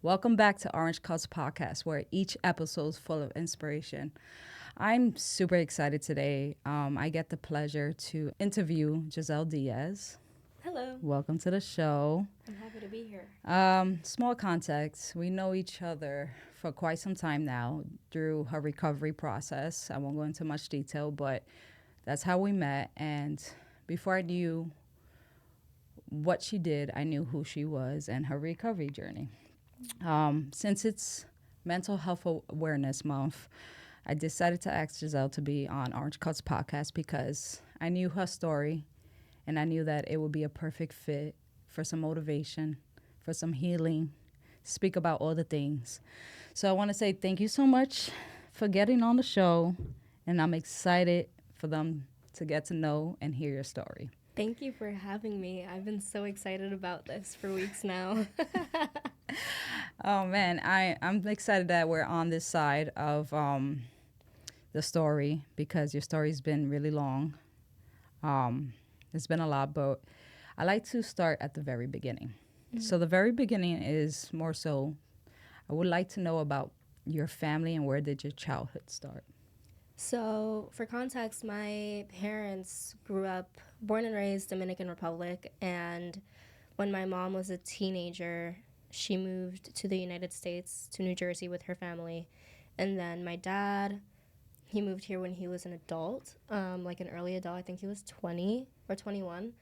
Welcome back to Orange Cuts Podcast, where each episode is full of inspiration. I'm super excited today. I get the pleasure to interview Giselle Diaz. Hello. Welcome to the show. I'm happy to be here. Small context. We know each other for quite some time now through her recovery process. I won't go into much detail, but that's how we met. And before I knew what she did, I knew who she was and her recovery journey. Since it's Mental Health Awareness Month, I decided to ask Giselle to be on Orange Cuts podcast because I knew her story and I knew that it would be a perfect fit for some motivation, for some healing, speak about all the things. So I want to say thank you so much for getting on the show, and I'm excited for them to get to know and hear your story. Thank you for having me. I've been so excited about this for weeks now. Oh man, I'm excited that we're on this side of the story because your story's been really long. It's been a lot, but I like to start at the very beginning. So the very beginning is more so, I would like to know about your family and where did your childhood start? So, for context, my parents grew up born and raised Dominican Republic, and when my mom was a teenager, she moved to the United States, to New Jersey with her family. And then my dad, he moved here when he was an adult, like an early adult. I think he was 20 or 21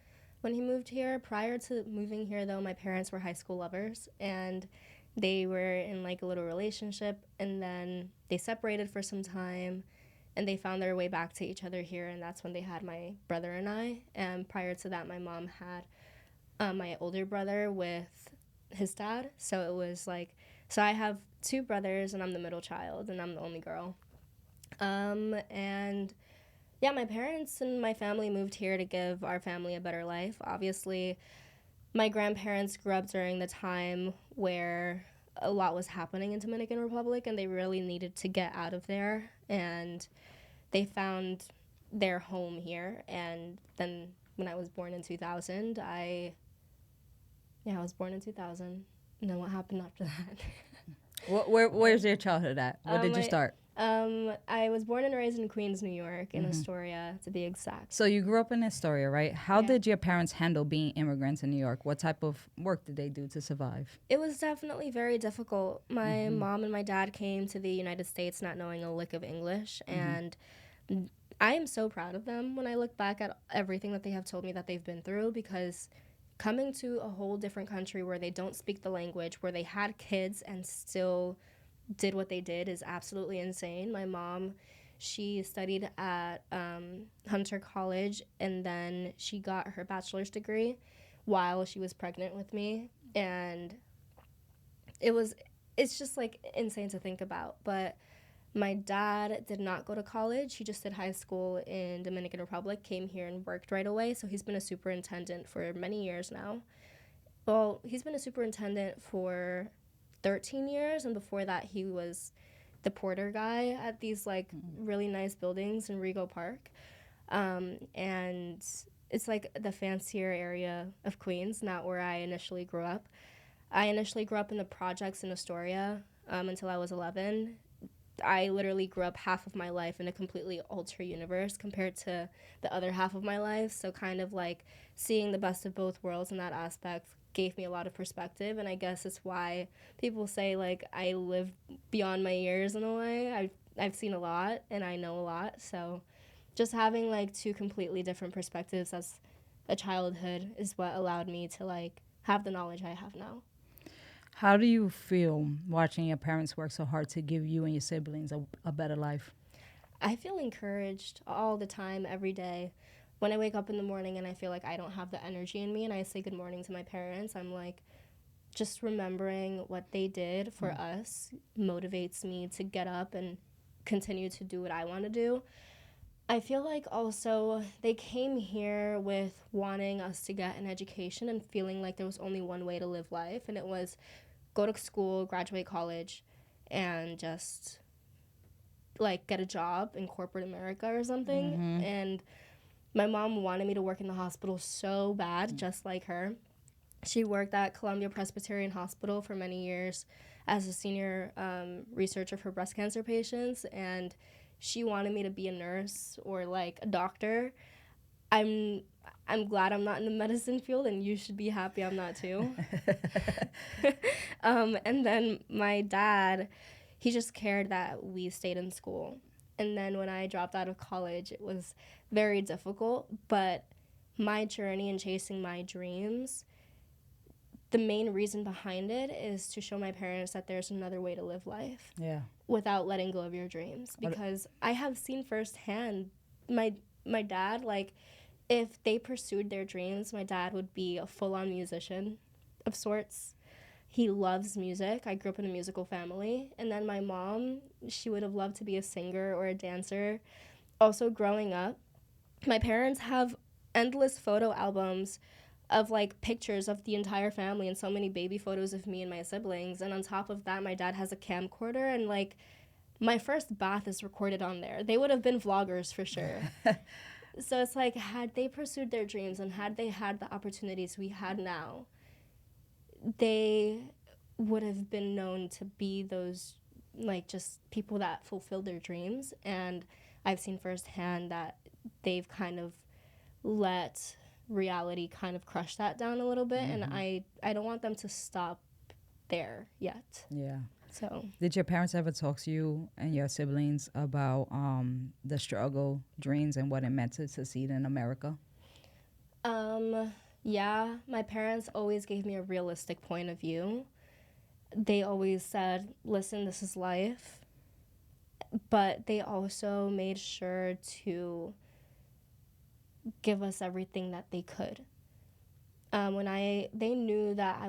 when he moved here. Prior to moving here, though, my parents were high school lovers, and they were in like a little relationship, and then they separated for some time, and they found their way back to each other here, and that's when they had my brother and I. And prior to that, my mom had my older brother with his dad. So it was like, so I have two brothers, and I'm the middle child, and I'm the only girl. And yeah, my parents and my family moved here to give our family a better life. Obviously, my grandparents grew up during the time where a lot was happening in Dominican Republic, and they really needed to get out of there, and they found their home here. And then when I was born in 2000, I was born in 2000. And then what happened after that? Where's your childhood at? Where did you start? I was born and raised in Queens, New York, in Astoria, to be exact. So you grew up in Astoria, right? How Yeah. did your parents handle being immigrants in New York? What type of work did they do to survive? It was definitely very difficult. My mom and my dad came to the United States not knowing a lick of English, and I am so proud of them when I look back at everything that they have told me that they've been through, because coming to a whole different country where they don't speak the language, where they had kids and still did what they did, is absolutely insane. My mom, she studied at Hunter College, and then she got her bachelor's degree while she was pregnant with me, and it's just like insane to think about. But my dad did not go to college. He just did high school in Dominican Republic, came here and worked right away. So he's been a superintendent for many years now. Well, he's been a superintendent for 13 years, and before that he was the porter guy at these like really nice buildings in Rego Park. And it's like the fancier area of Queens, not where I initially grew up. I initially grew up in the projects in Astoria until I was 11. I literally grew up half of my life in a completely altered universe compared to the other half of my life. So kind of like seeing the best of both worlds in that aspect gave me a lot of perspective. And I guess it's why people say like I live beyond my years in a way. I've seen a lot and I know a lot. So just having like two completely different perspectives as a childhood is what allowed me to like have the knowledge I have now. How do you feel watching your parents work so hard to give you and your siblings a better life? I feel encouraged all the time, every day. When I wake up in the morning and I feel like I don't have the energy in me and I say good morning to my parents, I'm like, just remembering what they did for us motivates me to get up and continue to do what I want to do. I feel like also they came here with wanting us to get an education and feeling like there was only one way to live life, and it was go to school, graduate college, and just like get a job in corporate America or something. And my mom wanted me to work in the hospital so bad, just like her. She worked at Columbia Presbyterian Hospital for many years as a senior researcher for breast cancer patients, and she wanted me to be a nurse or like a doctor. I'm glad I'm not in the medicine field, and you should be happy I'm not too. And then my dad, he just cared that we stayed in school. And then when I dropped out of college, it was very difficult. But my journey in chasing my dreams, the main reason behind it is to show my parents that there's another way to live life. Yeah. Without letting go of your dreams. Because I have seen firsthand my dad, like, if they pursued their dreams, my dad would be a full-on musician of sorts. He loves music. I grew up in a musical family. And then my mom, she would have loved to be a singer or a dancer. Also, growing up, my parents have endless photo albums of like pictures of the entire family and so many baby photos of me and my siblings. And on top of that, my dad has a camcorder, and like my first bath is recorded on there. They would have been vloggers for sure. So it's like, had they pursued their dreams and had they had the opportunities we had now, they would have been known to be those, like, just people that fulfilled their dreams. And I've seen firsthand that they've kind of let reality kind of crush that down a little bit. Mm-hmm. And I don't want them to stop there yet. Yeah. So, did your parents ever talk to you and your siblings about the struggle, dreams, and what it meant to succeed in America? Yeah, my parents always gave me a realistic point of view. They always said, listen, this is life. But they also made sure to give us everything that they could. They knew that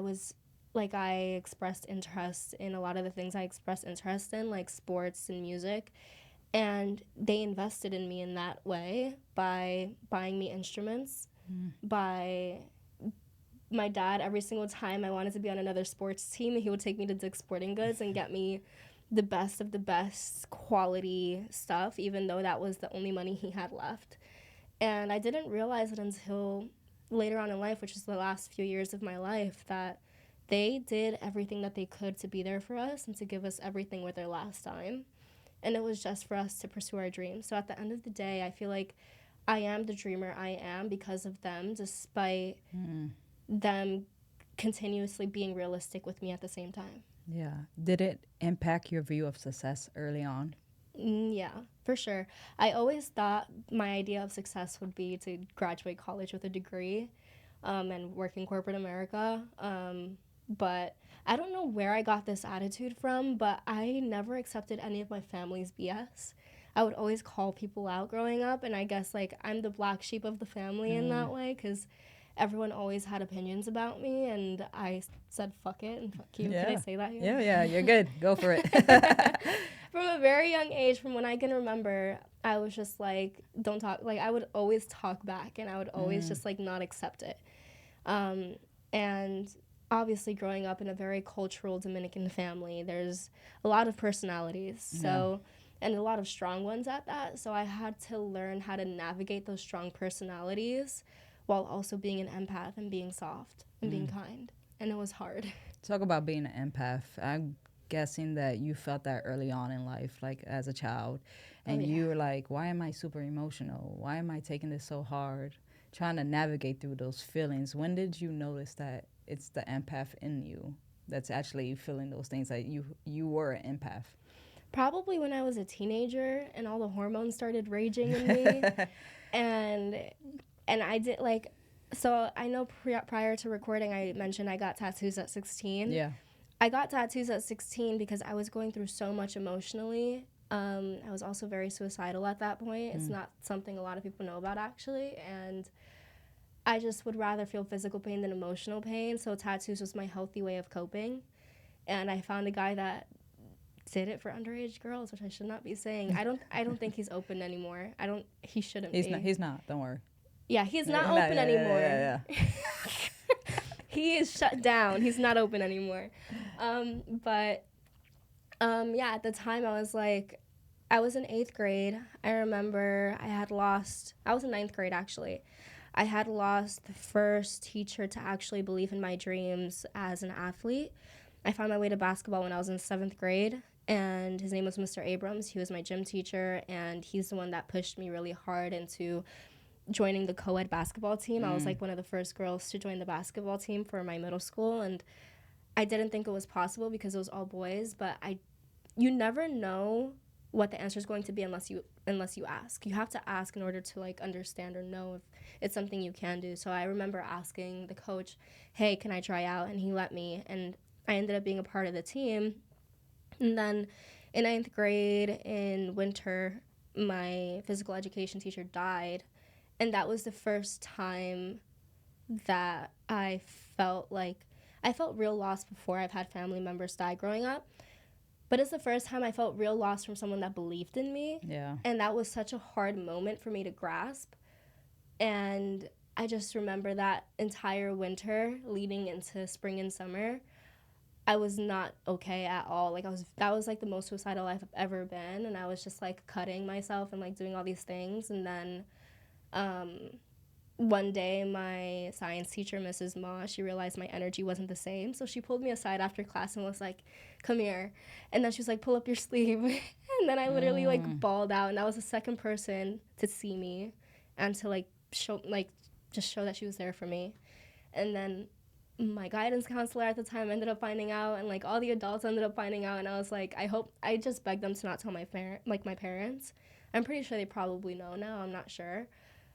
I expressed interest in a lot of the things I expressed interest in, like sports and music. And they invested in me in that way by buying me instruments, by my dad, every single time I wanted to be on another sports team, he would take me to Dick's Sporting Goods and get me the best of the best quality stuff, even though that was the only money he had left. And I didn't realize it until later on in life, which is the last few years of my life, that they did everything that they could to be there for us and to give us everything with their last dime. And it was just for us to pursue our dreams. So at the end of the day, I feel like I am the dreamer I am because of them, despite them continuously being realistic with me at the same time. Yeah. Did it impact your view of success early on? Yeah, for sure. I always thought my idea of success would be to graduate college with a degree and work in corporate America. But I don't know where I got this attitude from, but I never accepted any of my family's BS. I would always call people out growing up, and I guess like I'm the black sheep of the family in that way, because everyone always had opinions about me, and I said fuck it and fuck you. Yeah. Can I say that here? Yeah, you're good. Go for it. From a very young age, from when I can remember, I was just like, don't talk. Like, I would always talk back, and I would always just like not accept it. And obviously growing up in a very cultural Dominican family, there's a lot of personalities. So, and a lot of strong ones at that. So I had to learn how to navigate those strong personalities while also being an empath and being soft and being kind. And it was hard. Talk about being an empath. I'm guessing that you felt that early on in life, like as a child. And you were like, why am I super emotional? Why am I taking this so hard? Trying to navigate through those feelings. When did you notice that it's the empath in you that's actually feeling those things, that you were an empath? Probably when I was a teenager and all the hormones started raging in me. and I did like, so I know prior to recording I mentioned I got tattoos at 16. Yeah. I got tattoos at 16 because I was going through so much emotionally. I was also very suicidal at that point. It's not something a lot of people know about, actually. And I just would rather feel physical pain than emotional pain. So tattoos was my healthy way of coping. And I found a guy that did it for underage girls, which I should not be saying. I don't think he's open anymore. He shouldn't be. He's not, don't worry. Yeah, he's not open anymore. Yeah. He is shut down. He's not open anymore. But at the time I was like, I was in 8th grade. I remember I was in 9th grade actually. I had lost the first teacher to actually believe in my dreams as an athlete. I found my way to basketball when I was in 7th grade, and his name was Mr. Abrams. He was my gym teacher, and he's the one that pushed me really hard into joining the co-ed basketball team. I was like one of the first girls to join the basketball team for my middle school, and I didn't think it was possible because it was all boys, but you never know what the answer is going to be unless you ask. You have to ask in order to like understand or know if it's something you can do. So I remember asking the coach, "Hey, can I try out?" And he let me, and I ended up being a part of the team. And then in 9th grade in winter, my physical education teacher died, and that was the first time that I felt real loss. Before, I've had family members die growing up, but it's the first time I felt real loss from someone that believed in me. Yeah. And that was such a hard moment for me to grasp. And I just remember that entire winter leading into spring and summer, I was not okay at all. That was like the most suicidal I've ever been. And I was just like cutting myself and like doing all these things. And then one day my science teacher, Mrs. Ma, she realized my energy wasn't the same. So she pulled me aside after class and was like, "Come here." And then she was like, "Pull up your sleeve." And then I literally like bawled out. And that was the second person to see me and to like show that she was there for me. And then my guidance counselor at the time ended up finding out, and like all the adults ended up finding out. And I was like, I just begged them to not tell my parents. I'm pretty sure they probably know now. I'm not sure.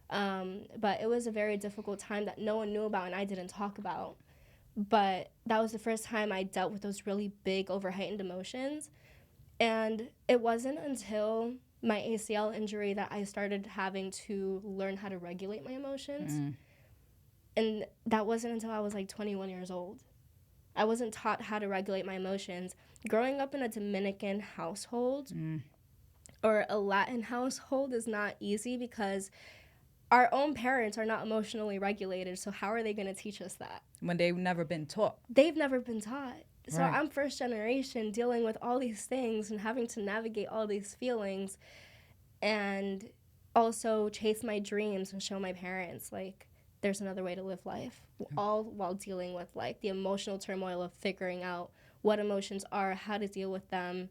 But it was a very difficult time that no one knew about and I didn't talk about. But that was the first time I dealt with those really big, overheightened emotions. And it wasn't until my ACL injury that I started having to learn how to regulate my emotions. And that wasn't until I was like 21 years old. I wasn't taught how to regulate my emotions. Growing up in a Dominican household or a Latin household is not easy because our own parents are not emotionally regulated. So how are they going to teach us that? When they've never been taught. They've never been taught. So Right. I'm first generation dealing with all these things and having to navigate all these feelings and also chase my dreams and show my parents like there's another way to live life, all while dealing with like the emotional turmoil of figuring out what emotions are, how to deal with them,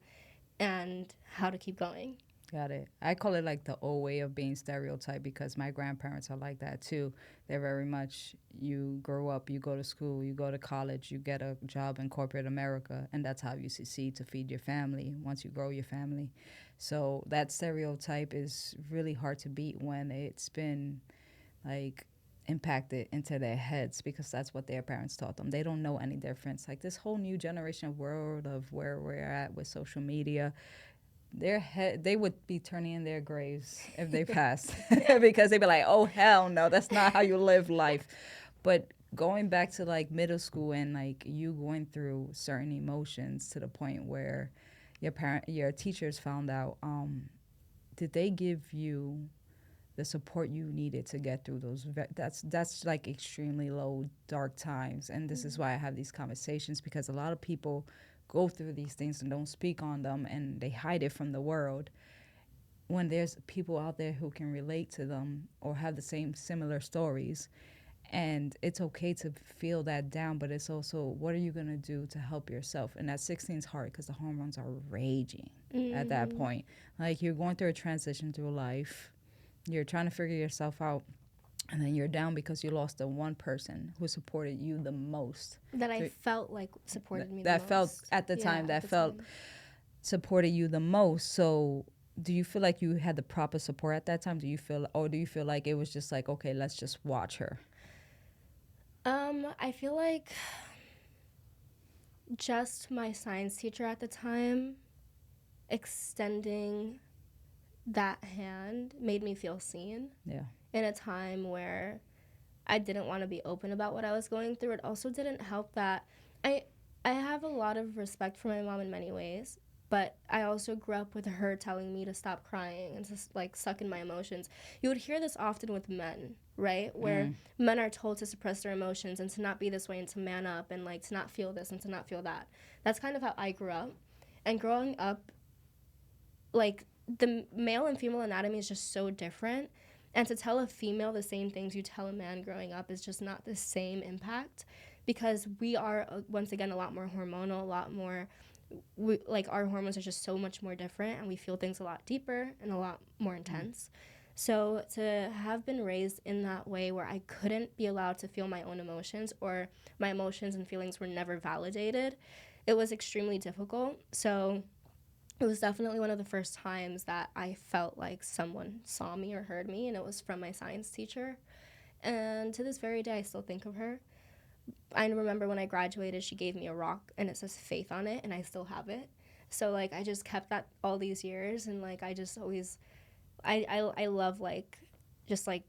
and how to keep going. Got it. I call it like the old way of being stereotyped because my grandparents are like that too. They're very much, you grow up, you go to school, you go to college, you get a job in corporate America, and that's how you succeed to feed your family once you grow your family. So that stereotype is really hard to beat when it's been like impacted into their heads because that's what their parents taught them. They don't know any difference. Like this whole new generation world of where we're at with social media, they would be turning in their graves if they passed because they'd be like, "Oh hell no, that's not how you live life." But going back to like middle school and like you going through certain emotions to the point where your teachers found out, did they give you the support you needed to get through those? That's like extremely low, dark times, and this is why I have these conversations because a lot of people go through these things and don't speak on them and they hide it from the world when there's people out there who can relate to them or have the same similar stories. And it's okay to feel that down, but it's also what are you going to do to help yourself? And at 16 is hard because the hormones are raging at that point. Like you're going through a transition through life, you're trying to figure yourself out, and then you're down because you lost the one person who supported you the most. That I felt like supported me the that most. felt at the time that felt supported you the most. So do you feel like you had the proper support at that time? Do you feel like it was just like, okay, let's just watch her? I feel like just my science teacher at the time extending that hand made me feel seen. Yeah. In a time where I didn't want to be open about what I was going through. It also didn't help that I have a lot of respect for my mom in many ways, but I also grew up with her telling me to stop crying and to like suck in my emotions. You would hear this often with men, right? Where men are told to suppress their emotions and to not be this way and to man up and like to not feel this and to not feel that. That's kind of how I grew up. And growing up, like the male and female anatomy is just so different. And to tell a female the same things you tell a man growing up is just not the same impact because we are, once again, a lot more hormonal, a lot more, like our hormones are just so much more different, and we feel things a lot deeper and a lot more intense. So to have been raised in that way where I couldn't be allowed to feel my own emotions, or my emotions and feelings were never validated, it was extremely difficult. So it was definitely one of the first times that I felt like someone saw me or heard me, and it was from my science teacher. And to this very day, I still think of her. I remember when I graduated, she gave me a rock and it says faith on it, and I still have it. So like I just kept that all these years, and like I just always, I love like just like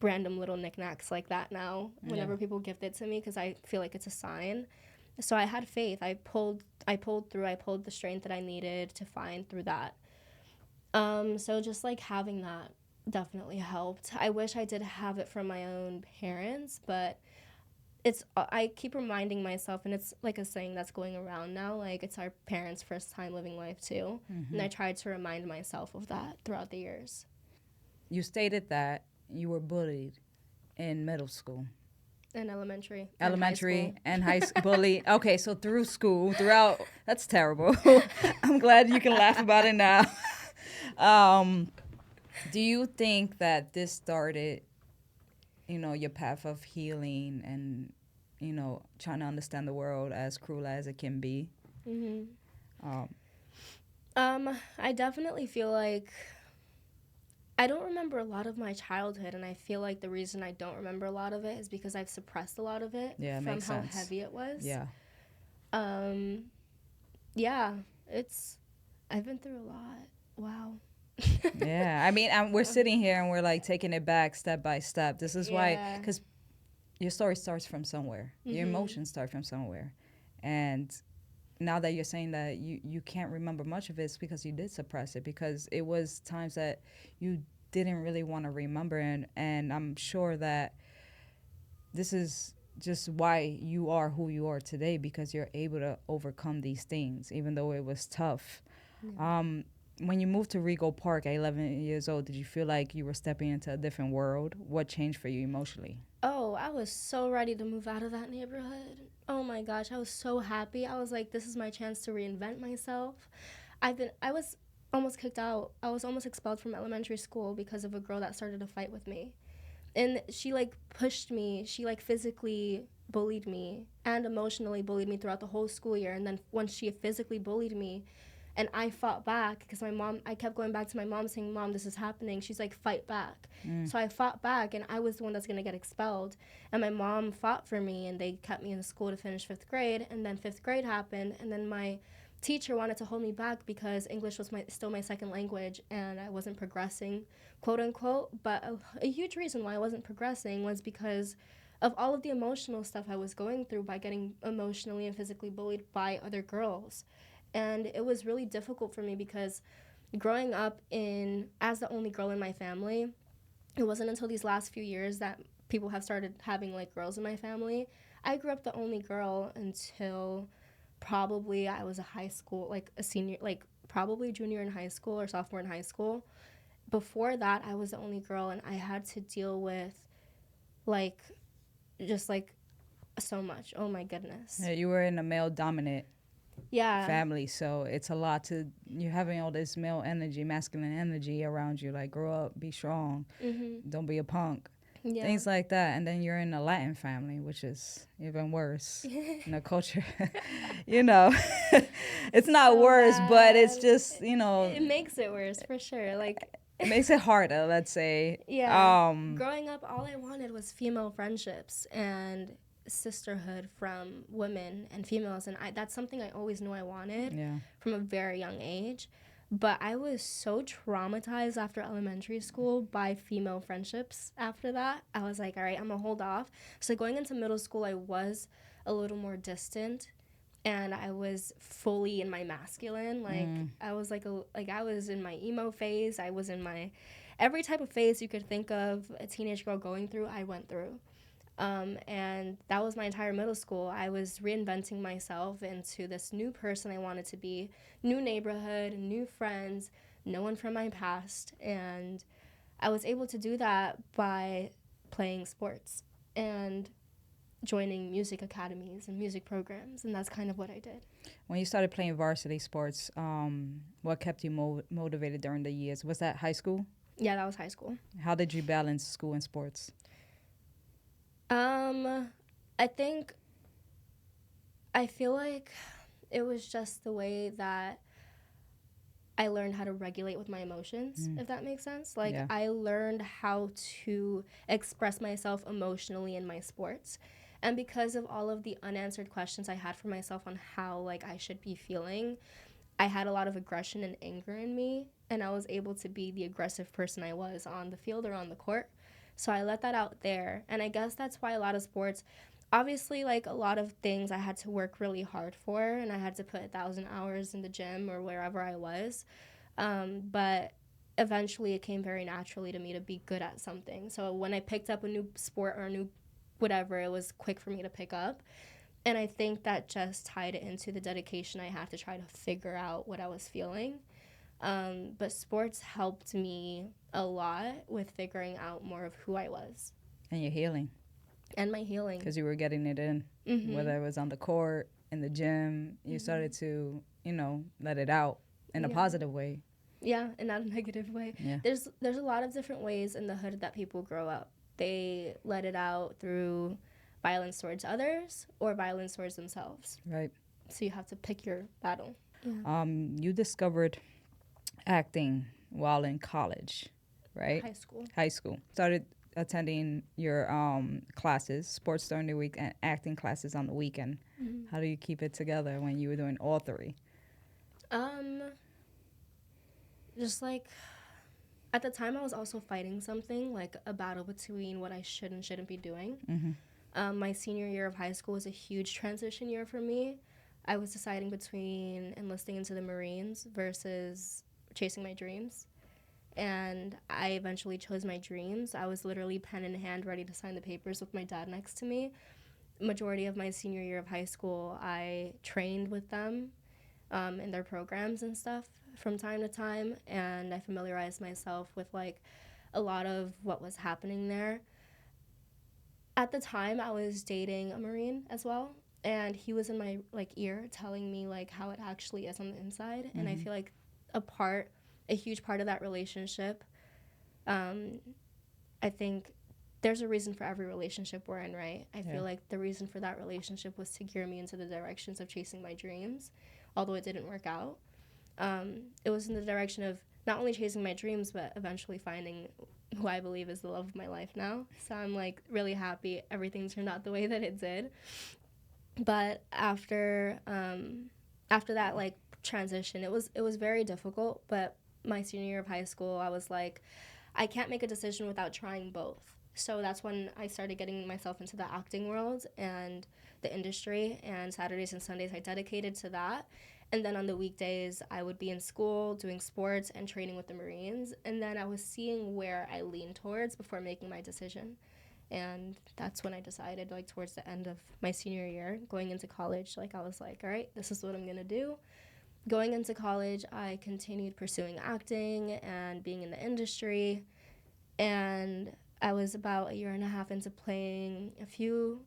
random little knickknacks like that now whenever people gift it to me, because I feel like it's a sign. So I had faith. I pulled through. I pulled the strength that I needed to find through that. So just like having that definitely helped. I wish I did have it from my own parents, but it's, I keep reminding myself, and it's like a saying that's going around now, like it's our parents' first time living life too. And I tried to remind myself of that throughout the years. You stated that you were bullied in middle school, In elementary, elementary, and high school. Bully. Okay, so through school, throughout. That's terrible. I'm glad you can laugh about it now. Do you think that this started, your path of healing and, trying to understand the world as cruel as it can be? hmm Um, I definitely feel like I don't remember a lot of my childhood, and I feel like the reason I don't remember a lot of it is because I've suppressed a lot of it Yeah, from makes how sense. heavy it was. yeah. Um, yeah, it's, I've been through a lot. Wow. Yeah. I mean, we're sitting here and we're like taking it back step by step. This is why, Yeah. because your story starts from somewhere. Your emotions start from somewhere. And now that you're saying that you can't remember much of it, it's because you did suppress it, because it was times that you didn't really want to remember. And I'm sure that this is just why you are who you are today, because you're able to overcome these things, even though it was tough. When you moved to Regal Park at 11 years old, did you feel like you were stepping into a different world? What changed for you emotionally? Oh, I was so ready to move out of that neighborhood. Oh my gosh, I was so happy. I was like, this is my chance to reinvent myself. I was almost kicked out. I was almost expelled from elementary school because of a girl that started a fight with me. And she like pushed me. She like physically bullied me and emotionally bullied me throughout the whole school year. And then once she physically bullied me, and I fought back because my mom, I kept going back to my mom saying, Mom, this is happening. She's like, fight back. So I fought back, and I was the one that's going to get expelled. And my mom fought for me, and they kept me in school to finish 5th grade. And then 5th grade happened, and then my teacher wanted to hold me back because English was still my second language, and I wasn't progressing, quote unquote. But a huge reason why I wasn't progressing was because of all of the emotional stuff I was going through by getting emotionally and physically bullied by other girls. And it was really difficult for me because growing up as the only girl in my family, it wasn't until these last few years that people have started having like girls in my family. I grew up the only girl until probably I was a high school, like a senior, like probably junior in high school or sophomore in high school. Before that, I was the only girl, and I had to deal with like just like so much. Oh my goodness. Yeah, you were in a male dominant Yeah. family, so it's a lot to you having all this male energy, masculine energy around you. Like, grow up, be strong, don't be a punk, Yeah. things like that. And then you're in a Latin family, which is even worse. In a culture, it's not So worse, but it's bad. just It makes it worse for sure. Like, it makes it harder. Let's say. yeah. Growing up, all I wanted was female friendships and sisterhood from women and females, and that's something I always knew I wanted Yeah. from a very young age. But I was so traumatized after elementary school by female friendships after that. I was like, all right, I'm gonna hold off. So going into middle school, I was a little more distant, and I was fully in my masculine. Like I was I was in my emo phase. I was in my every type of phase you could think of a teenage girl going through, I went through. And that was my entire middle school. I was reinventing myself into this new person I wanted to be, new neighborhood, new friends, no one from my past. And I was able to do that by playing sports. And joining music academies and music programs, and that's kind of what I did. When you started playing varsity sports, what kept you motivated during the years? Was that high school? Yeah, that was high school. How did you balance school and sports? I think I feel like it was just the way that I learned how to regulate with my emotions, if that makes sense. Like, Yeah. I learned how to express myself emotionally in my sports. And because of all of the unanswered questions I had for myself on how, like, I should be feeling, I had a lot of aggression and anger in me. And I was able to be the aggressive person I was on the field or on the court. So I let that out there. And I guess that's why a lot of sports, obviously, like, a lot of things I had to work really hard for, and I had to put 1,000 hours in the gym or wherever I was. But eventually it came very naturally to me to be good at something. So when I picked up a new sport or a new whatever, it was quick for me to pick up. And I think that just tied it into the dedication I had to try to figure out what I was feeling. But sports helped me a lot with figuring out more of who I was. And your healing. And my healing. Because you were getting it in, whether it was on the court, in the gym, you started to, let it out in a positive way. Yeah, and not a negative way. Yeah. There's a lot of different ways in the hood that people grow up. They let it out through violence towards others or violence towards themselves. Right. So you have to pick your battle. Yeah. You discovered acting while in college, right? High school. Started attending your classes, sports during the week and acting classes on the weekend. How do you keep it together when you were doing all three? Just like, at the time I was also fighting something, like a battle between what I should and shouldn't be doing. My senior year of high school was a huge transition year for me. I was deciding between enlisting into the Marines versus chasing my dreams. And I eventually chose my dreams. I was literally pen in hand ready to sign the papers with my dad next to me. Majority of my senior year of high school, I trained with them in their programs and stuff from time to time, and I familiarized myself with like a lot of what was happening there. At the time, I was dating a Marine as well, and he was in my like ear telling me like how it actually is on the inside. And I feel like a huge part of that relationship, I think there's a reason for every relationship we're in, right? I feel like the reason for that relationship was to gear me into the directions of chasing my dreams, although it didn't work out. It was in the direction of not only chasing my dreams, but eventually finding who I believe is the love of my life now. So I'm like really happy everything turned out the way that it did. But after that like transition, it was very difficult. But my senior year of high school, I was like, I can't make a decision without trying both. So that's when I started getting myself into the acting world and the industry, and Saturdays and Sundays I dedicated to that. And then on the weekdays, I would be in school, doing sports and training with the Marines. And then I was seeing where I leaned towards before making my decision. And that's when I decided, like, towards the end of my senior year, going into college, like, I was like, all right, this is what I'm going to do. Going into college, I continued pursuing acting and being in the industry. And I was about a year and a half into playing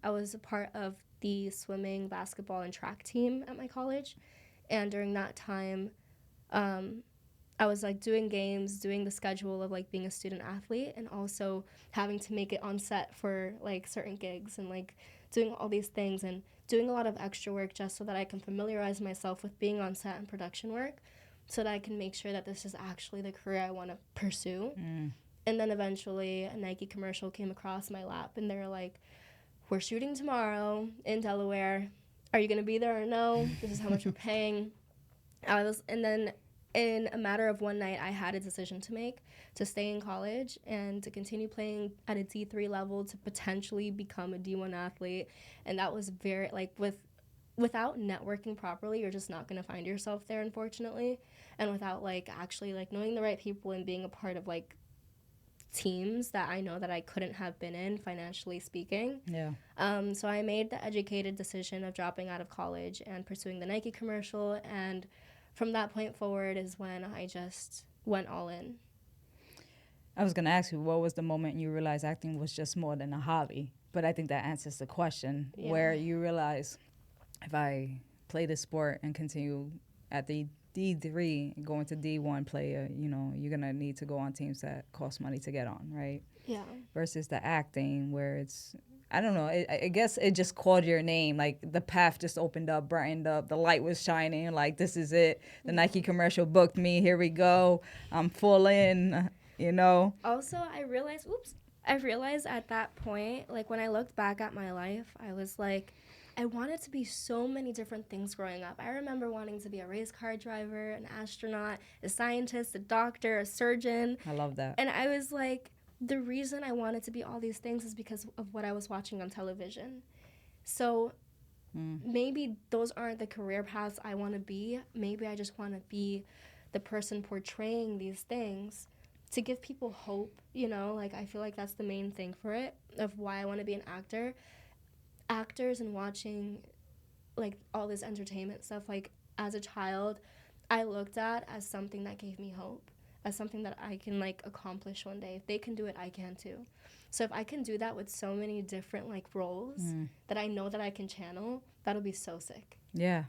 I was a part of the swimming, basketball, and track team at my college. And during that time, I was like doing games, doing the schedule of like being a student athlete, and also having to make it on set for like certain gigs, and like doing all these things and doing a lot of extra work just so that I can familiarize myself with being on set and production work, so that I can make sure that this is actually the career I want to pursue. And then eventually a Nike commercial came across my lap, and they were like, we're shooting tomorrow in Delaware. Are you going to be there or no? This is how much we're paying. And then in a matter of one night, I had a decision to make, to stay in college and to continue playing at a D3 level to potentially become a D1 athlete. And that was very, like, without networking properly, you're just not going to find yourself there, unfortunately. And without, like, actually, like, knowing the right people and being a part of, like, teams that I know that I couldn't have been in, financially speaking. Yeah. So I made the educated decision of dropping out of college and pursuing the Nike commercial, and from that point forward is when I just went all in. I was going to ask you, what was the moment you realized acting was just more than a hobby? But I think that answers the question Yeah. where you realize if I play the sport and continue at the D3 going to D1 player, you know, you're going to need to go on teams that cost money to get on, right? Yeah. Versus the acting where it's, I don't know, I guess it just called your name. Like the path just opened up, brightened up, the light was shining, like this is it. The Nike commercial booked me, here we go. I'm full in, you know? Also, I realized at that point, like when I looked back at my life, I was like, I wanted to be so many different things growing up. I remember wanting to be a race car driver, an astronaut, a scientist, a doctor, a surgeon. I love that. And I was like, the reason I wanted to be all these things is because of what I was watching on television. So maybe those aren't the career paths I want to be. Maybe I just want to be the person portraying these things to give people hope, you know? Like, I feel like that's the main thing for it, of why I want to be an actor. Actors and watching, like, all this entertainment stuff, like, as a child, I looked at as something that gave me hope, as something that I can, like, accomplish one day. If they can do it, I can too. So if I can do that with so many different, like, roles that I know that I can channel, that'll be so sick. Yeah,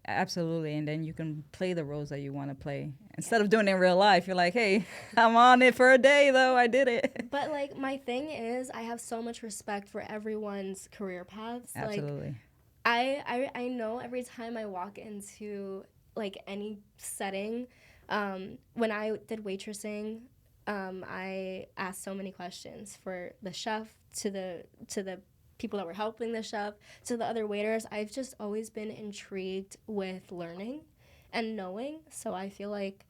absolutely. And then you can play the roles that you want to play. Instead of doing it in real life, you're like, hey, I'm on it for a day, though. I did it. But, like, my thing is I have so much respect for everyone's career paths. Absolutely. Like, I know every time I walk into, like, any setting, when I did waitressing, I asked so many questions for the chef, to the people that were helping the chef, to the other waiters. I've just always been intrigued with learning and knowing. So I feel like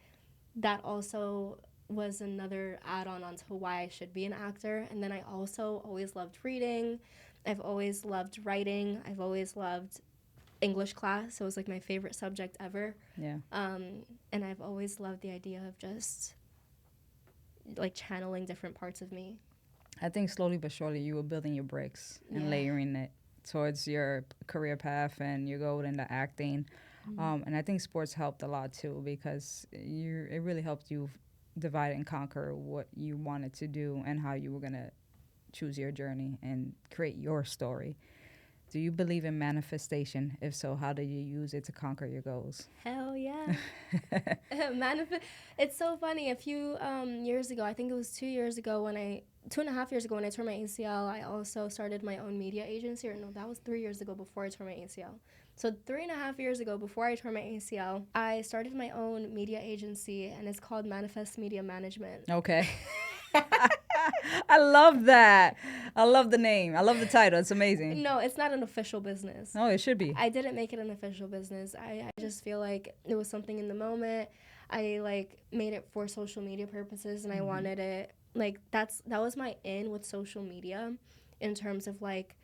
that also was another add-on onto why I should be an actor. And then I also always loved reading. I've always loved writing. I've always loved English class. So it was like my favorite subject ever. Yeah. And I've always loved the idea of just like channeling different parts of me. I think slowly but surely you were building your bricks and layering it towards your career path and your goal into acting. And I think sports helped a lot too, because it really helped you divide and conquer what you wanted to do and how you were going to choose your journey and create your story. Do you believe in manifestation? If so, how do you use it to conquer your goals? Hell yeah. It's so funny. A few years ago, I think it was 2 years ago 2.5 years ago when I tore my ACL, I also started my own media agency. Or no, that was 3 years ago before I tore my ACL. So 3.5 years ago, before I tore my ACL, I started my own media agency, and it's called Manifest Media Management. Okay. I love that. I love the name. I love the title. It's amazing. No, it's not an official business. No, it should be. I didn't make it an official business. I just feel like it was something in the moment. I like made it for social media purposes, and I wanted it like that was my in with social media in terms of like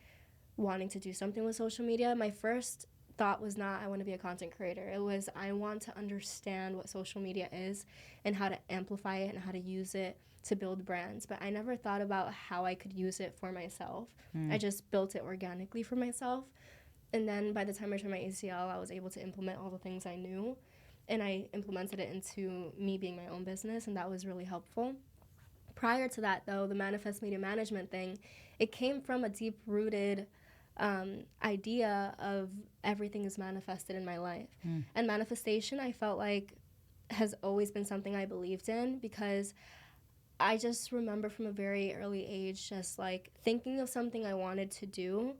wanting to do something with social media. My first thought was not I want to be a content creator. It was I want to understand what social media is and how to amplify it and how to use it to build brands. But I never thought about how I could use it for myself. I just built it organically for myself. And then by the time I turned my ACL, I was able to implement all the things I knew. And I implemented it into me being my own business, and that was really helpful. Prior to that, though, the Manifest Media Management thing, it came from a deep-rooted idea of everything is manifested in my life. And manifestation, I felt like, has always been something I believed in, because I just remember from a very early age just like thinking of something I wanted to do,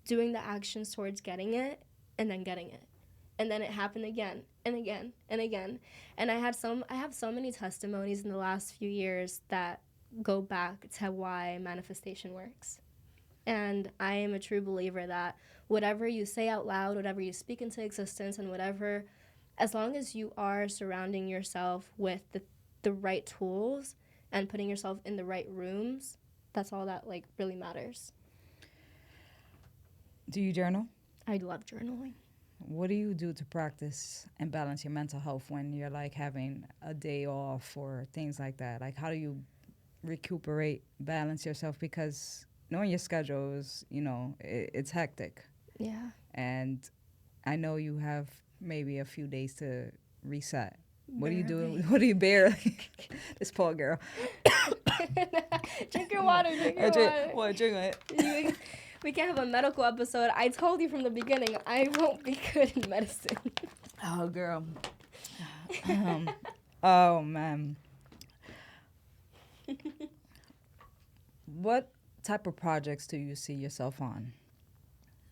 doing the actions towards getting it, and then getting it. And then it happened again and again and again. And I have so many testimonies in the last few years that go back to why manifestation works. And I am a true believer that whatever you say out loud, whatever you speak into existence, and whatever, as long as you are surrounding yourself with the right tools and putting yourself in the right rooms, that's all that like really matters. Do you journal? I love journaling. What do you do to practice and balance your mental health when you're like having a day off or things like that? Like, how do you recuperate, balance yourself? Because knowing your schedule is, it's hectic. Yeah. And I know you have maybe a few days to reset. What are you doing? Barely. What are you barely? This poor girl. Drink your water. Drink your water. What? Drink it. We can't have a medical episode. I told you from the beginning, I won't be good in medicine. Oh, girl. Oh, man. What type of projects do you see yourself on?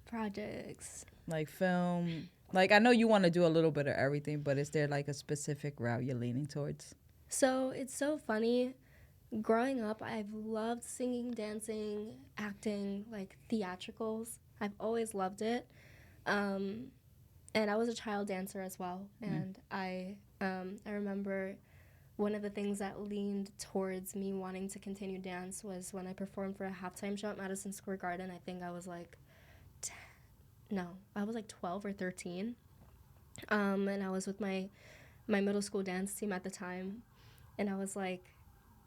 Projects. Like film? Like, I know you want to do a little bit of everything, but is there like a specific route you're leaning towards? So it's so funny. Growing up, I've loved singing, dancing, acting, like theatricals. I've always loved it. And I was a child dancer as well. And I remember one of the things that leaned towards me wanting to continue dance was when I performed for a halftime show at Madison Square Garden. I think I was like, I was like 12 or 13. And I was with my middle school dance team at the time. And I was like,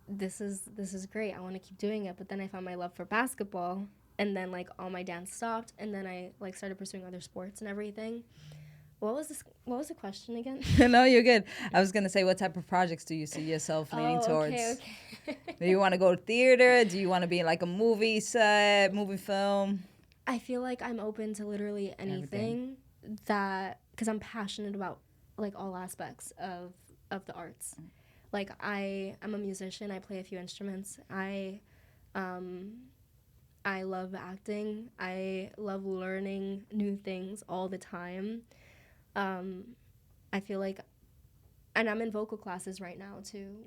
this is great. I want to keep doing it. But then I found my love for basketball. And then like all my dance stopped. And then I like started pursuing other sports and everything. What was the question again? No, you're good. I was going to say, what type of projects do you see yourself leaning towards? Okay. Do you want to go to theater? Do you want to be in like a movie set, movie film? I feel like I'm open to literally anything that, because I'm passionate about like all aspects of the arts. Like I'm a musician. I play a few instruments. I love acting. I love learning new things all the time. I feel like, and I'm in vocal classes right now too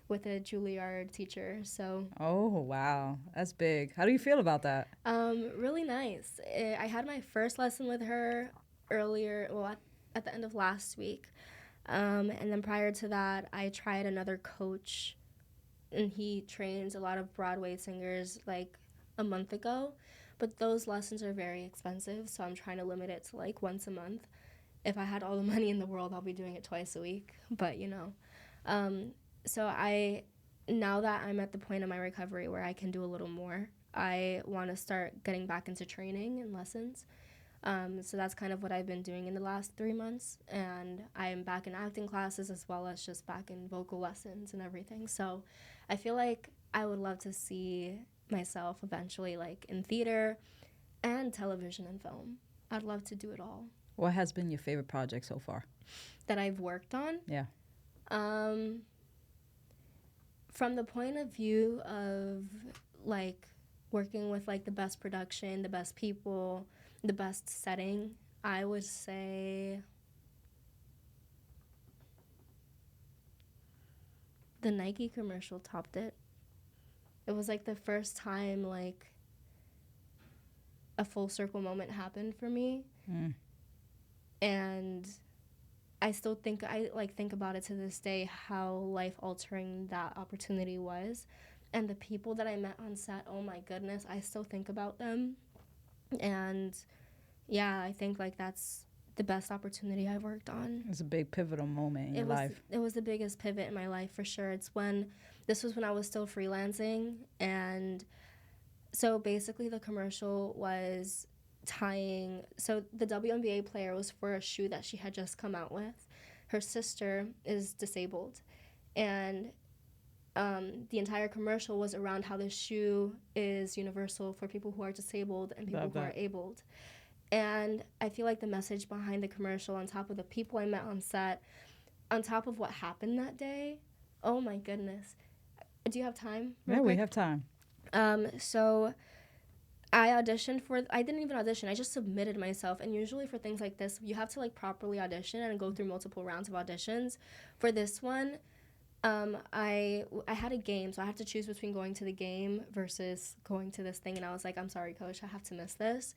with a Juilliard teacher. So oh wow, that's big. How do you feel about that? really nice. I had my first lesson with her earlier, at the end of last week, and then prior to that, I tried another coach, and he trains a lot of Broadway singers like a month ago, but those lessons are very expensive, so I'm trying to limit it to like once a month. If I had all the money in the world, I'll be doing it twice a week. But, so now that I'm at the point of my recovery where I can do a little more, I want to start getting back into training and lessons. So that's kind of what I've been doing in the last 3 months. And I'm back in acting classes as well as just back in vocal lessons and everything. So I feel like I would love to see myself eventually like in theater and television and film. I'd love to do it all. What has been your favorite project so far? That I've worked on? Yeah. From the point of view of like working with like the best production, the best people, the best setting, I would say the Nike commercial topped it. It was like the first time like a full circle moment happened for me. And I still think think about it to this day, how life altering that opportunity was. And the people that I met on set, oh my goodness, I still think about them. And yeah, I think like that's the best opportunity I've worked on. It's a big pivotal moment in your life. It was the biggest pivot in my life for sure. This was when I was still freelancing. And so basically the commercial was so the WNBA player was for a shoe that she had just come out with. Her sister is disabled, and the entire commercial was around how the shoe is universal for people who are disabled and people who are abled. And I feel like the message behind the commercial, on top of the people I met on set, on top of what happened that day, oh my goodness. Do you have time? Yeah, we have time. So I didn't even audition. I just submitted myself. And usually for things like this, you have to like properly audition and go through multiple rounds of auditions. For this one, I had a game, so I had to choose between going to the game versus going to this thing. And I was like, I'm sorry, coach, I have to miss this.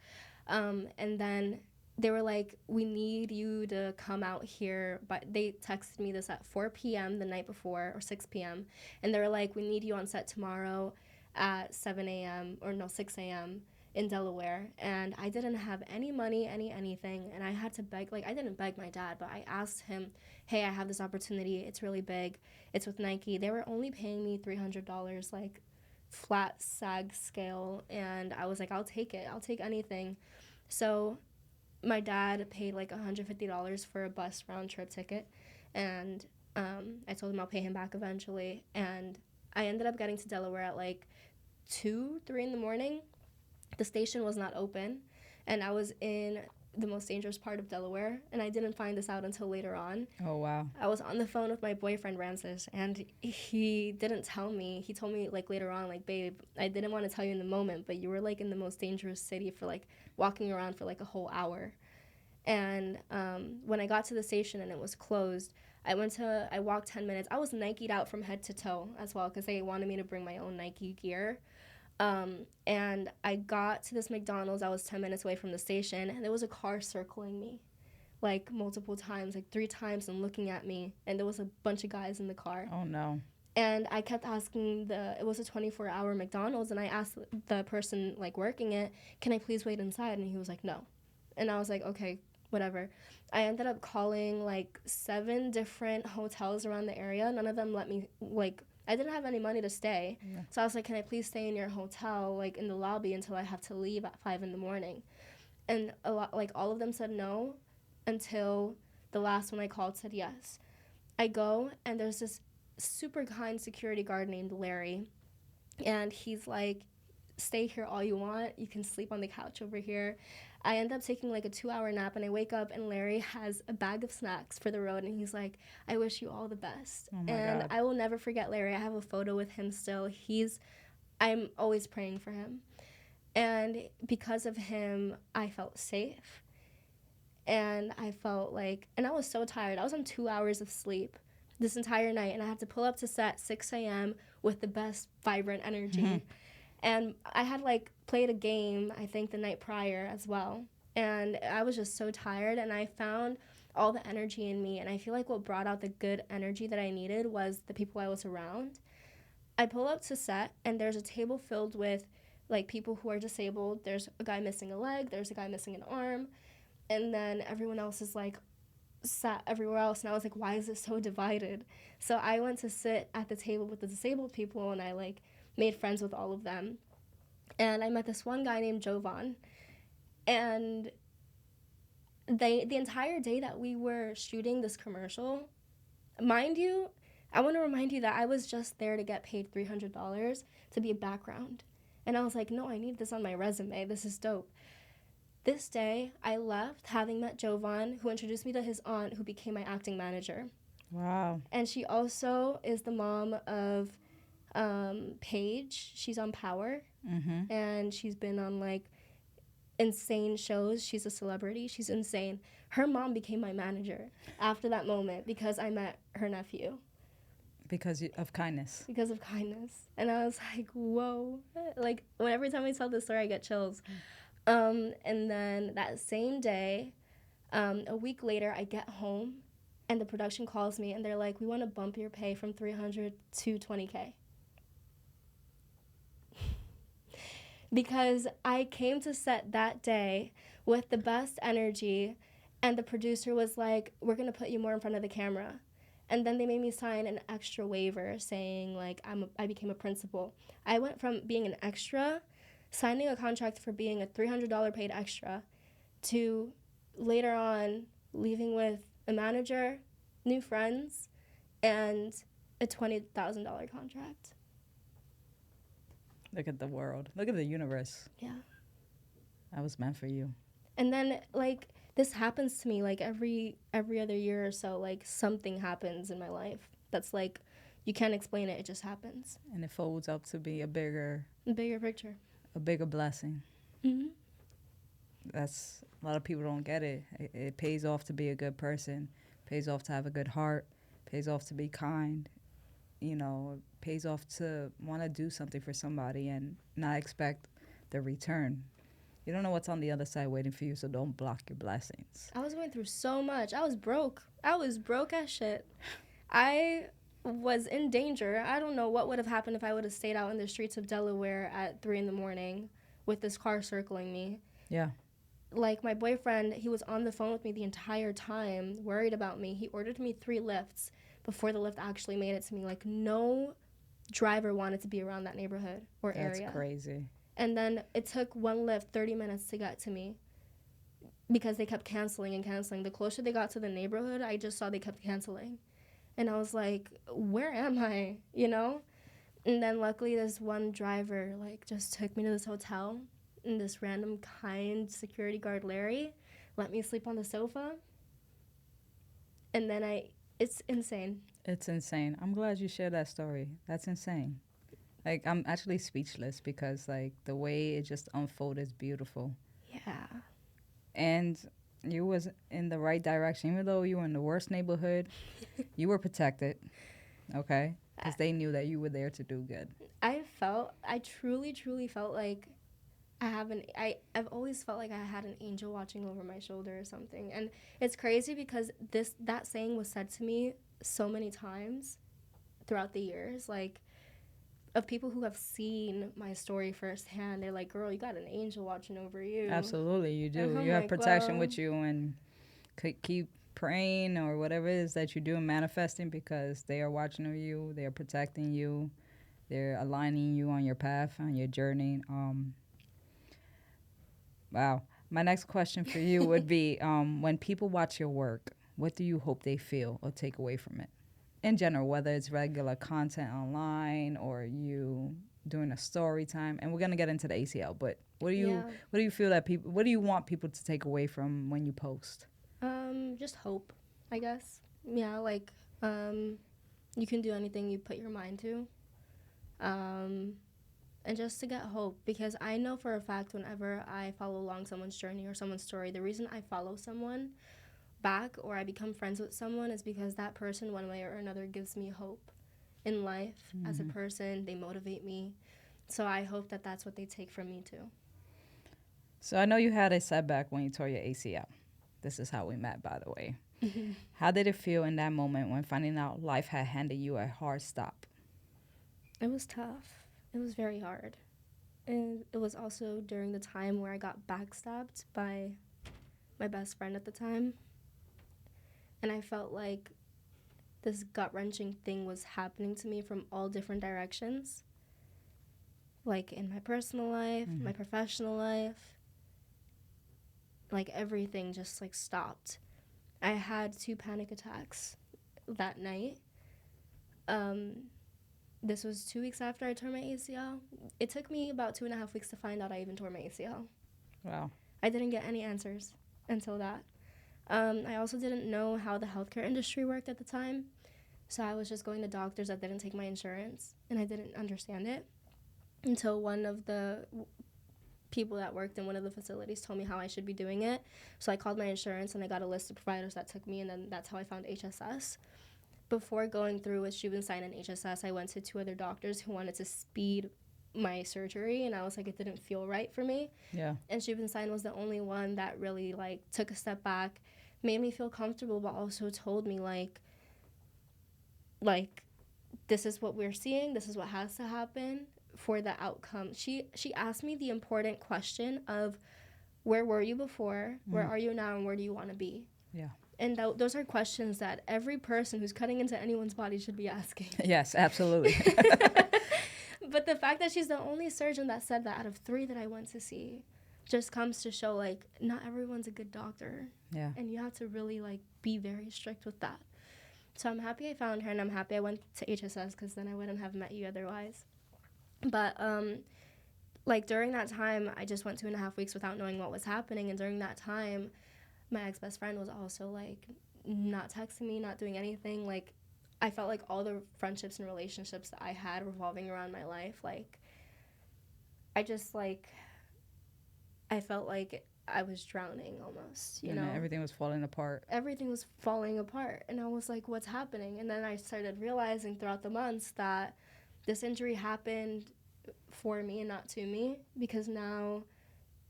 And then they were like, we need you to come out here. But they texted me this at 4 p.m. the night before, or 6 p.m. And they were like, we need you on set tomorrow at 6 a.m. in Delaware. And I didn't have any money, anything, and I had to beg. Like, I didn't beg my dad, but I asked him, hey, I have this opportunity, it's really big, it's with Nike. They were only paying me $300, like flat SAG scale, and I was like, I'll take anything. So my dad paid like $150 for a bus round trip ticket, and I told him I'll pay him back eventually. And I ended up getting to Delaware at like 2, 3 in the morning. The station was not open, and I was in the most dangerous part of Delaware, and I didn't find this out until later on. Oh, wow. I was on the phone with my boyfriend, Ramses, and he didn't tell me. He told me, like, later on, like, babe, I didn't want to tell you in the moment, but you were, like, in the most dangerous city for, like, walking around for, like, a whole hour. And when I got to the station and it was closed, I walked 10 minutes. I was Nike'd out from head to toe as well because they wanted me to bring my own Nike gear. And I got to this McDonald's. I was 10 minutes away from the station, and there was a car circling me, like, multiple times, like 3 times, and looking at me. And there was a bunch of guys in the car. Oh, no. And I kept asking it was a 24-hour McDonald's, and I asked the person, like, working it, can I please wait inside? And he was like, no. And I was like, okay, whatever. I ended up calling, like, 7 different hotels around the area. None of them let me, like, I didn't have any money to stay. Yeah. So I was like, can I please stay in your hotel, like, in the lobby until I have to leave at 5 in the morning? And all of them said no until the last one I called said yes. I go, and there's this super kind security guard named Larry, and he's like, stay here all you want. You can sleep on the couch over here. I end up taking like a 2-hour nap, and I wake up, and Larry has a bag of snacks for the road, and he's like, I wish you all the best. Oh my and God. I will never forget Larry. I have a photo with him still. I'm always praying for him. And because of him, I felt safe. And I felt like, and I was so tired. I was on 2 hours of sleep this entire night, and I had to pull up to set 6 a.m. with the best vibrant energy. Mm-hmm. And I had, like, played a game, I think, the night prior as well. And I was just so tired, and I found all the energy in me. And I feel like what brought out the good energy that I needed was the people I was around. I pull up to set, and there's a table filled with, like, people who are disabled. There's a guy missing a leg. There's a guy missing an arm. And then everyone else is, like, sat everywhere else. And I was like, why is it so divided? So I went to sit at the table with the disabled people, and I, like, made friends with all of them. And I met this one guy named Jovan. And the entire day that we were shooting this commercial, mind you, I want to remind you that I was just there to get paid $300 to be a background. And I was like, no, I need this on my resume. This is dope. This day, I left having met Jovan, who introduced me to his aunt, who became my acting manager. Wow. And she also is the mom of Paige. She's on Power. Mm-hmm. And she's been on, like, insane shows. She's a celebrity. She's insane. Her mom became my manager after that moment because I met her nephew. Because of kindness. Because of kindness. And I was like, whoa. Like, every time I tell this story, I get chills. And then that same day, a week later, I get home, and the production calls me, and they're like, we want to bump your pay from $300 to $20K. Because I came to set that day with the best energy, and the producer was like, we're going to put you more in front of the camera. And then they made me sign an extra waiver saying, like, I became a principal. I went from being an extra, signing a contract for being a $300 paid extra, to later on leaving with a manager, new friends, and a $20,000 contract. Look at the world. Look at the universe. Yeah. I was meant for you. And then, like, this happens to me, like, every other year or so. Like, something happens in my life that's, like, you can't explain it. It just happens. And it folds up to be a bigger picture. A bigger blessing. Mm-hmm. That's, a lot of people don't get it. It pays off to be a good person. It pays off to have a good heart. It pays off to be kind. You know, it pays off to want to do something for somebody and not expect the return. You don't know what's on the other side waiting for you, so don't block your blessings. I was going through so much. I was broke. I was broke as shit. I was in danger. I don't know what would have happened if I would have stayed out in the streets of Delaware at 3 in the morning with this car circling me. Yeah. Like, my boyfriend, he was on the phone with me the entire time, worried about me. He ordered me 3 lifts before the lift actually made it to me. Like, no driver wanted to be around that neighborhood or area. That's crazy. And then it took one lift 30 minutes to get to me because they kept canceling and canceling. The closer they got to the neighborhood, I just saw they kept canceling. And I was like, where am I? You know? And then luckily this one driver like just took me to this hotel, and this random kind security guard Larry let me sleep on the sofa. And then it's insane. It's insane. I'm glad you shared that story. That's insane. Like, I'm actually speechless because, like, the way it just unfolded is beautiful. Yeah. And you was in the right direction. Even though you were in the worst neighborhood, you were protected, okay? Because they knew that you were there to do good. I truly, truly felt like I've always felt like I had an angel watching over my shoulder or something. And it's crazy because that saying was said to me so many times throughout the years, like, of people who have seen my story firsthand. They're like, girl, you got an angel watching over you. Absolutely, you do. And I'm You have like, protection well, with you, and keep praying or whatever it is that you do and manifesting, because they are watching over you, they are protecting you, they're aligning you on your path, on your journey. Wow. My next question for you would be, when people watch your work, what do you hope they feel or take away from it? In general, whether it's regular content online or you doing a story time, and we're gonna get into the ACL, but yeah. what do you feel that people, what do you want people to take away from when you post? Just hope, I guess. Yeah, like, you can do anything you put your mind to. Um, and just to get hope, because I know for a fact whenever I follow along someone's journey or someone's story, the reason I follow someone back or I become friends with someone is because that person, one way or another, gives me hope in life as a person. They motivate me. So I hope that that's what they take from me too. So I know you had a setback when you tore your ACL. This is how we met, by the way. How did it feel in that moment when finding out life had handed you a hard stop? It was tough. It was very hard. And it was also during the time where I got backstabbed by my best friend at the time. And I felt like this gut-wrenching thing was happening to me from all different directions. Like in my personal life, my professional life. Like everything just like stopped. I had 2 panic attacks that night. This was 2 weeks after I tore my ACL. It took me about 2.5 weeks to find out I even tore my ACL. Wow. I didn't get any answers until that. I also didn't know how the healthcare industry worked at the time. So I was just going to doctors that didn't take my insurance, and I didn't understand it until one of the people that worked in one of the facilities told me how I should be doing it. So I called my insurance, and I got a list of providers that took me, and then that's how I found HSS. Before going through with Schubenstein and HSS, I went to 2 other doctors who wanted to speed my surgery, and I was like, it didn't feel right for me. Yeah. And Schubenstein was the only one that really like took a step back, made me feel comfortable, but also told me like this is what we're seeing, this is what has to happen for the outcome. She asked me the important question of, where were you before, where are you now, and where do you want to be? Yeah. And those are questions that every person who's cutting into anyone's body should be asking. Yes, absolutely. But the fact that she's the only surgeon that said that out of 3 that I went to see just comes to show, like, not everyone's a good doctor. Yeah. And you have to really, like, be very strict with that. So I'm happy I found her, and I'm happy I went to HSS, because then I wouldn't have met you otherwise. But, like, during that time, I just went 2.5 weeks without knowing what was happening. And during that time, my ex-best friend was also, like, not texting me, not doing anything. Like, I felt like all the friendships and relationships that I had revolving around my life, like, I just, like, I felt like I was drowning almost, you know? Everything was falling apart. Everything was falling apart. And I was like, what's happening? And then I started realizing throughout the months that this injury happened for me and not to me, because now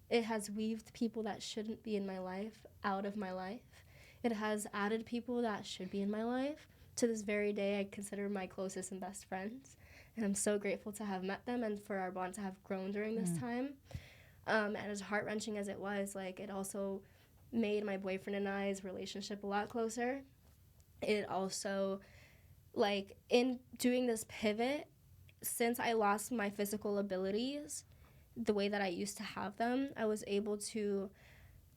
it has weaved people that shouldn't be in my life out of my life. It has added people that should be in my life. To this very day, I consider my closest and best friends. And I'm so grateful to have met them and for our bond to have grown during this time. And as heart-wrenching as it was, like, it also made my boyfriend and I's relationship a lot closer. It also, like, in doing this pivot, since I lost my physical abilities, the way that I used to have them, I was able to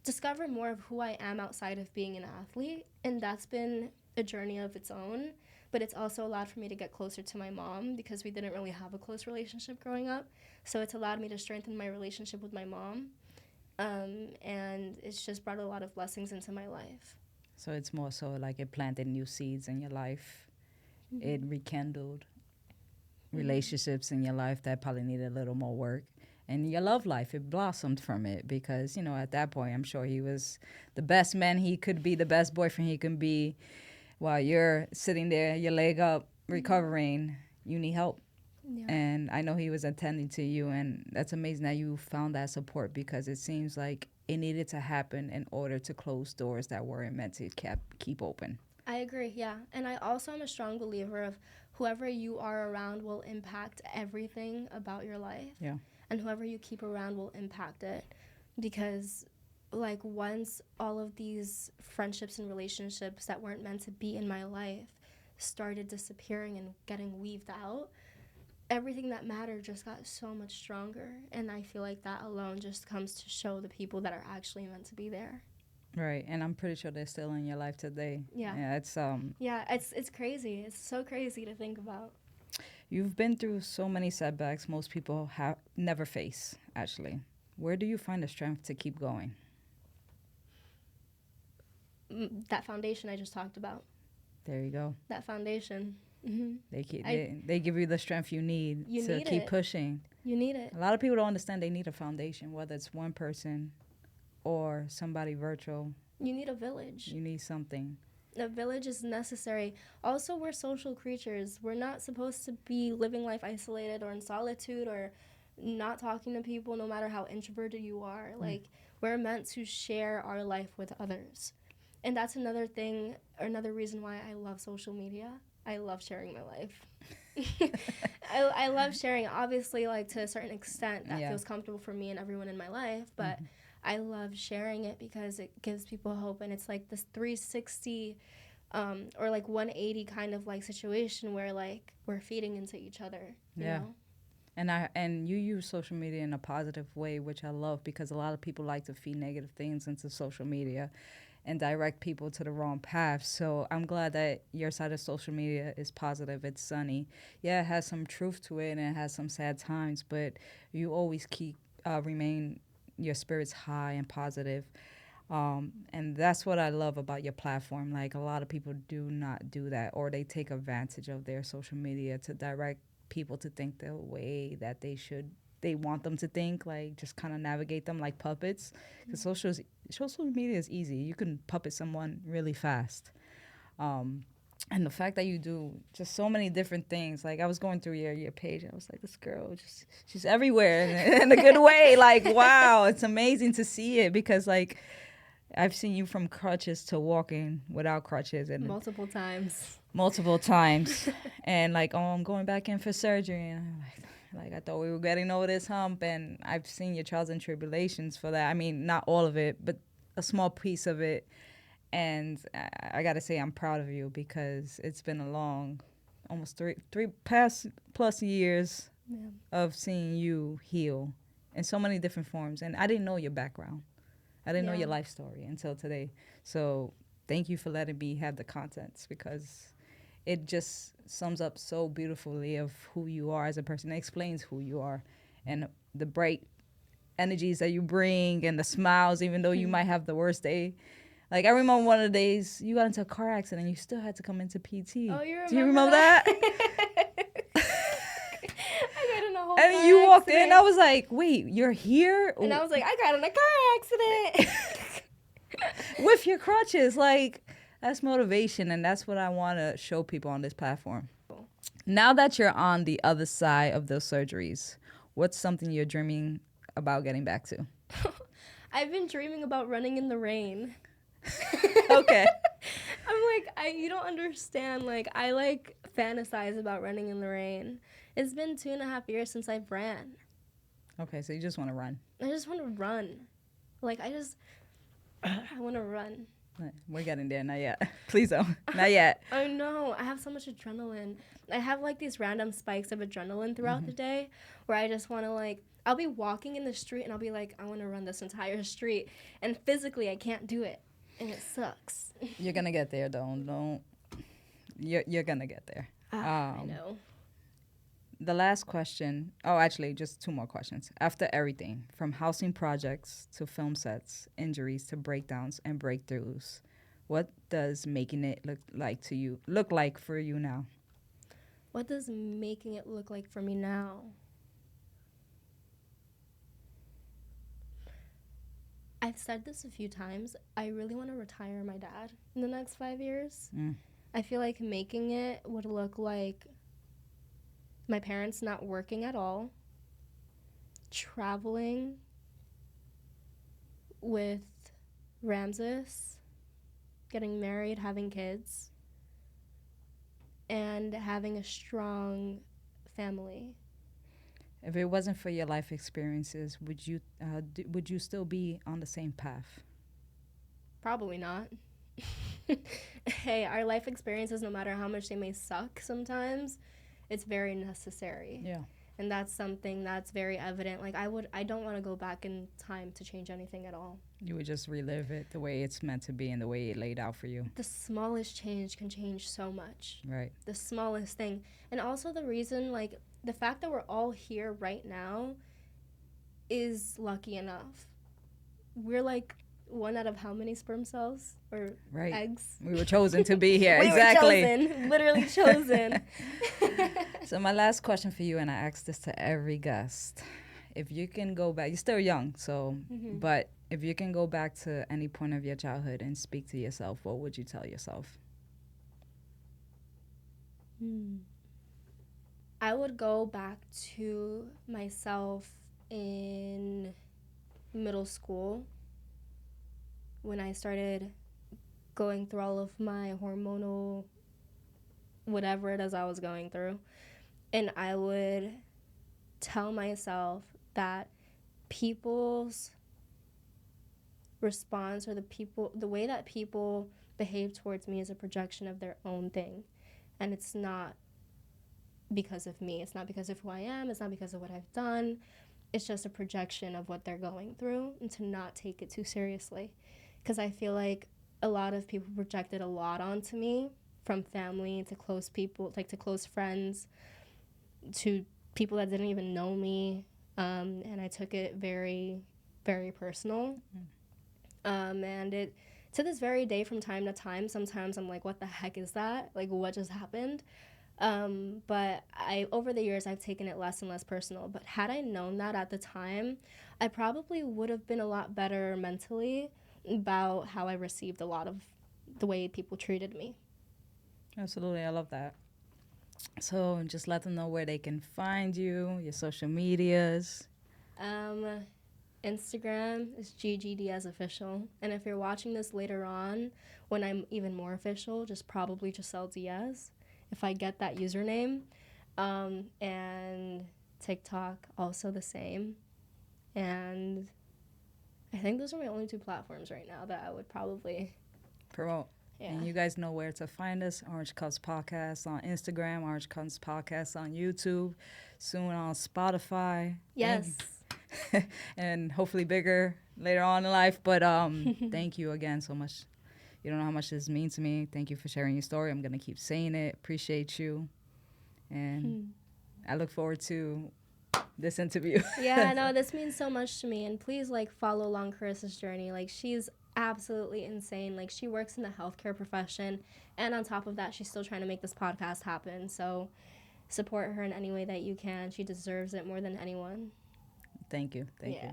discover more of who I am outside of being an athlete. And that's been a journey of its own, but it's also allowed for me to get closer to my mom because we didn't really have a close relationship growing up. So it's allowed me to strengthen my relationship with my mom. And it's just brought a lot of blessings into my life. So it's more so like it planted new seeds in your life. Mm-hmm. It rekindled relationships in your life that probably needed a little more work. And your love life, it blossomed from it because, at that point, I'm sure he was the best man he could be, the best boyfriend he could be. While you're sitting there, your leg up, recovering, you need help. Yeah. And I know he was attending to you, and that's amazing that you found that support because it seems like it needed to happen in order to close doors that weren't meant to keep open. I agree, yeah. And I also am a strong believer of whoever you are around will impact everything about your life. Yeah. And whoever you keep around will impact it. Because, like, once all of these friendships and relationships that weren't meant to be in my life started disappearing and getting weaved out, everything that mattered just got so much stronger. And I feel like that alone just comes to show the people that are actually meant to be there. Right, and I'm pretty sure they're still in your life today. Yeah, it's crazy. It's so crazy to think about. You've been through so many setbacks most people never face, actually. Where do you find the strength to keep going? That foundation I just talked about. There you go. That foundation. Mm-hmm. They give you the strength you need to keep pushing. You need it. A lot of people don't understand they need a foundation, whether it's one person or somebody virtual. You need a village. You need something. A village is necessary. Also, we're social creatures. We're not supposed to be living life isolated or in solitude or not talking to people no matter how introverted you are. Like, we're meant to share our life with others. And that's another thing, or another reason why I love social media. I love sharing my life. I love sharing, obviously, like, to a certain extent that feels comfortable for me and everyone in my life, but I love sharing it because it gives people hope, and it's like this 360 or like 180 kind of like situation where like we're feeding into each other, you know? And you use social media in a positive way, which I love because a lot of people like to feed negative things into social media and direct people to the wrong path. So I'm glad that your side of social media is positive. It's sunny. Yeah, it has some truth to it and it has some sad times, but you always remain your spirits high and positive. And that's what I love about your platform. Like, a lot of people do not do that, or they take advantage of their social media to direct people to think the way that they want them to think, like just kind of navigate them like puppets. Because social media is easy. You can puppet someone really fast. And the fact that you do just so many different things, like I was going through your page and I was like, this girl, she's everywhere in a good way. Like, wow, it's amazing to see it because like I've seen you from crutches to walking without crutches. And multiple times. And like, oh, I'm going back in for surgery. And I'm like I thought we were getting over this hump. And I've seen your trials and tribulations for that. I mean, not all of it, but a small piece of it. And I got to say, I'm proud of you because it's been a long, almost three past plus years of seeing you heal in so many different forms. And I didn't know your background. I didn't know your life story until today. So thank you for letting me have the contents because it just sums up so beautifully of who you are as a person. It explains who you are and the bright energies that you bring and the smiles, even though you might have the worst day. Like, I remember one of the days you got into a car accident and you still had to come into PT. Oh, you remember Do you remember that? I got in a whole and you walked in, I was like, wait, you're here? And I was like, I got in a car accident. With your crutches. Like, that's motivation, and that's what I want to show people on this platform. Now that you're on the other side of those surgeries, what's something you're dreaming about getting back to? I've been dreaming about running in the rain. Okay. I'm like, you don't understand. Like, I like fantasize about running in the rain. It's been 2.5 years since I've ran. Okay, so you just want to run. I just want to run. Like, I want to run. We're getting there. Not yet. Please don't. Not yet. I know. I have so much adrenaline. I have, like, these random spikes of adrenaline throughout the day where I just want to, like, I'll be walking in the street and I'll be like, I want to run this entire street. And physically, I can't do it. And it sucks. You're going to get there, though. You're gonna get there. I know. The last question. Oh, actually, just two more questions. After everything, from housing projects to film sets, injuries to breakdowns and breakthroughs, what does making it look like for you now? What does making it look like for me now? I've said this a few times. I really want to retire my dad in the next 5 years. Mm. I feel like making it would look like my parents not working at all, traveling with Ramses, getting married, having kids, and having a strong family. If it wasn't for your life experiences, would you still be on the same path? Probably not. Hey, our life experiences, no matter how much they may suck sometimes, it's very necessary. Yeah. And that's something that's very evident. Like I don't want to go back in time to change anything at all. You would just relive it the way it's meant to be and the way it laid out for you. The smallest change can change so much. Right. The smallest thing. And also the reason, like, the fact that we're all here right now is lucky enough. We're like one out of how many sperm cells or eggs? We were chosen to be here. We exactly. were chosen, literally chosen. So my last question for you, and I ask this to every guest. If you can go back, you're still young, so, but if you can go back to any point of your childhood and speak to yourself, what would you tell yourself? I would go back to myself in middle school when I started going through all of my hormonal whatever it is I was going through. And I would tell myself that people's response or the way that people behave towards me is a projection of their own thing. And it's not because of me. It's not because of who I am. It's not because of what I've done. It's just a projection of what they're going through, and to not take it too seriously. Because I feel like a lot of people projected a lot onto me, from family to close people, like to close friends, to people that didn't even know me. And I took it very, very personal. And it, to this very day, from time to time, sometimes I'm like, what the heck is that? Like, what just happened? But over the years, I've taken it less and less personal. But had I known that at the time, I probably would have been a lot better mentally about how I received a lot of the way people treated me. Absolutely. I love that. So just let them know where they can find you, your social medias. Instagram is Giselle Diaz official. And if you're watching this later on, when I'm even more official, just probably Giselle Diaz, if I get that username. And TikTok, also the same. And I think those are my only two platforms right now that I would probably promote. Yeah. And you guys know where to find us. Orange Cups Podcast on Instagram, Orange Cups Podcast on YouTube, soon on Spotify. Yes. And hopefully bigger later on in life. But thank you again so much. You don't know how much this means to me. Thank you for sharing your story. I'm going to keep saying it. Appreciate you. And I look forward to this interview. Yeah, no, this means so much to me. And please, like, follow along Carissa's journey. Like, she's absolutely insane. Like, she works in the healthcare profession, and on top of that, she's still trying to make this podcast happen. So support her in any way that you can. She deserves it more than anyone. Thank you. Thank you.